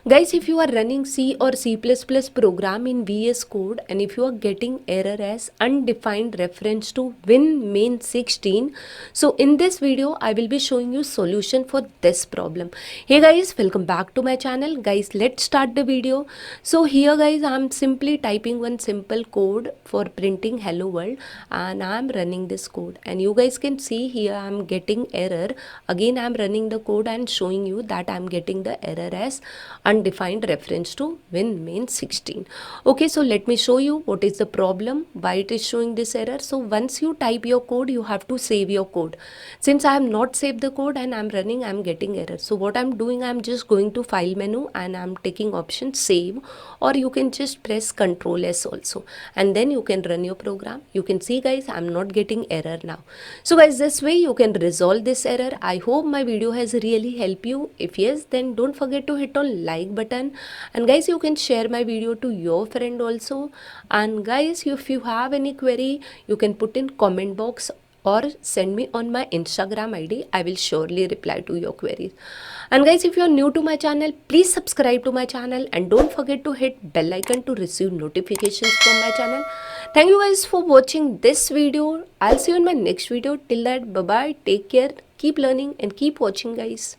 Guys, if you are running C or C++ program in VS Code and if you are getting error as undefined reference to WinMain 16, so in this video I will be showing you solution for this problem. Hey guys, welcome back to my channel. Guys, let's start the video. So here guys, I'm simply typing one simple code for printing hello world and I'm running this code, and you guys can see here I'm getting error. Again I'm running the code and showing you that I'm getting the error as undefined reference to WinMain 16. Okay, so let me show you what is the problem, why it is showing this error. So once you type your code, you have to save your code. Since I have not saved the code and I'm running, I'm getting error. So what I'm doing, I'm just going to file menu and I'm taking option save, or you can just press Ctrl S also, and then you can run your program. You can see guys, I'm not getting error now. So guys, this way you can resolve this error. I hope my video has really helped you. If yes, then don't forget to hit on like button, and guys you can share my video to your friend also. And guys, if you have any query, you can put in comment box or send me on my Instagram ID. I will surely reply to your queries. And guys, if you are new to my channel, please subscribe to my channel and don't forget to hit bell icon to receive notifications from my channel. Thank you guys for watching this video. I'll see you in my next video. Till that, bye bye, take care, keep learning and keep watching guys.